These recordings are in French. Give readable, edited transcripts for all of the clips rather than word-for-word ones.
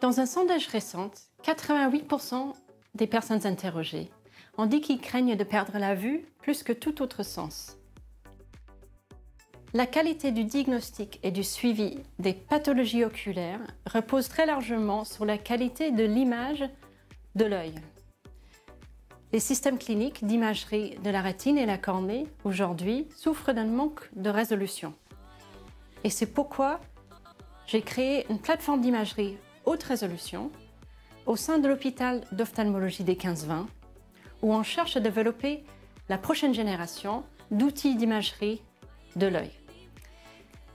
Dans un sondage récent, 88% des personnes interrogées ont dit qu'ils craignent de perdre la vue plus que tout autre sens. La qualité du diagnostic et du suivi des pathologies oculaires repose très largement sur la qualité de l'image de l'œil. Les systèmes cliniques d'imagerie de la rétine et la cornée, aujourd'hui, souffrent d'un manque de résolution. Et c'est pourquoi j'ai créé une plateforme d'imagerie haute résolution au sein de l'hôpital d'ophtalmologie des 15-20, où on cherche à développer la prochaine génération d'outils d'imagerie de l'œil.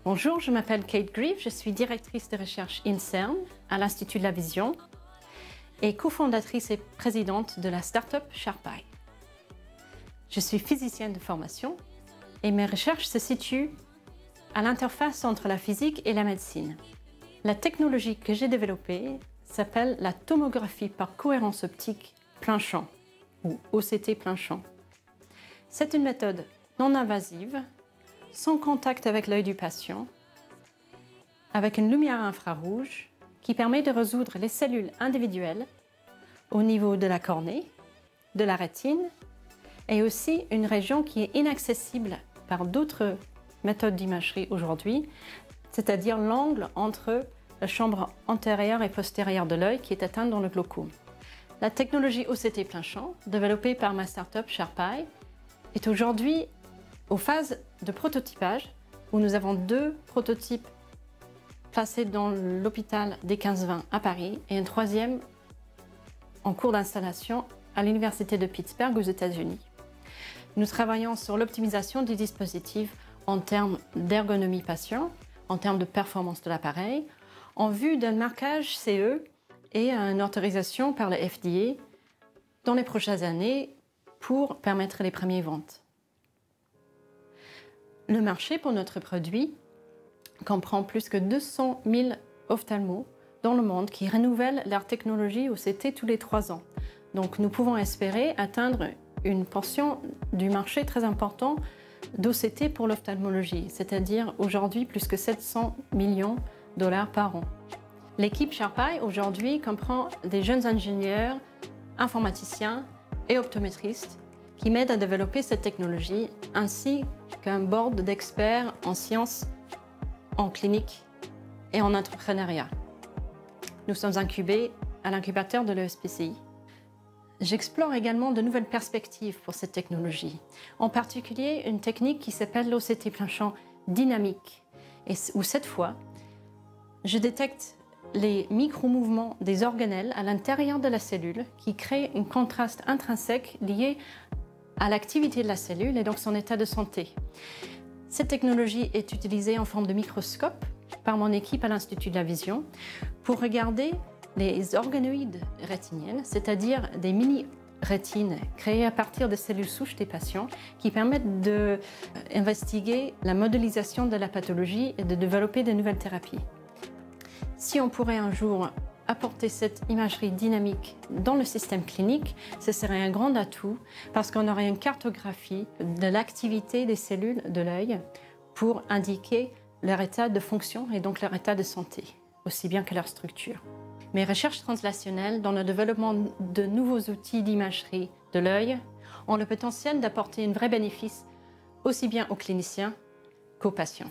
Bonjour, je m'appelle Kate Grieve, je suis directrice de recherche INSERM à l'Institut de la Vision et cofondatrice et présidente de la start-up Sharpeye. Je suis physicienne de formation et mes recherches se situent à l'interface entre la physique et la médecine. La technologie que j'ai développée s'appelle la tomographie par cohérence optique plein champ ou OCT plein champ. C'est une méthode non invasive, sans contact avec l'œil du patient, avec une lumière infrarouge qui permet de résoudre les cellules individuelles au niveau de la cornée, de la rétine et aussi une région qui est inaccessible par d'autres méthodes d'imagerie aujourd'hui, c'est-à-dire l'angle entre la chambre antérieure et postérieure de l'œil qui est atteinte dans le glaucome. La technologie OCT plein champ, développée par ma start-up Sharpeye, est aujourd'hui aux phases de prototypage où nous avons 2 prototypes placés dans l'hôpital des 15-20 à Paris et un 3e en cours d'installation à l'Université de Pittsburgh aux États-Unis. Nous travaillons sur l'optimisation du dispositif en termes d'ergonomie patient, en termes de performance de l'appareil, en vue d'un marquage CE et une autorisation par le FDA dans les prochaines années pour permettre les premières ventes. Le marché pour notre produit comprend plus que 200 000 ophtalmos dans le monde qui renouvellent leur technologie OCT tous les 3 ans. Donc nous pouvons espérer atteindre une portion du marché très important d'OCT pour l'ophtalmologie, c'est-à-dire aujourd'hui plus que 700 millions de dollars par an. L'équipe Sharpeye aujourd'hui comprend des jeunes ingénieurs, informaticiens et optométristes qui m'aident à développer cette technologie, ainsi qu'un board d'experts en sciences, en clinique et en entrepreneuriat. Nous sommes incubés à l'incubateur de l'ESPCI. J'explore également de nouvelles perspectives pour cette technologie, en particulier une technique qui s'appelle l'OCT plein champ dynamique, où cette fois, je détecte les micro-mouvements des organelles à l'intérieur de la cellule qui créent un contraste intrinsèque lié à l'activité de la cellule et donc son état de santé. Cette technologie est utilisée en forme de microscope par mon équipe à l'Institut de la Vision pour regarder les organoïdes rétiniennes, c'est-à-dire des mini-rétines créées à partir de cellules souches des patients qui permettent d'investiguer la modélisation de la pathologie et de développer de nouvelles thérapies. Si on pourrait un jour apporter cette imagerie dynamique dans le système clinique, ce serait un grand atout parce qu'on aurait une cartographie de l'activité des cellules de l'œil pour indiquer leur état de fonction et donc leur état de santé, aussi bien que leur structure. Mes recherches translationnelles dans le développement de nouveaux outils d'imagerie de l'œil ont le potentiel d'apporter un vrai bénéfice aussi bien aux cliniciens qu'aux patients.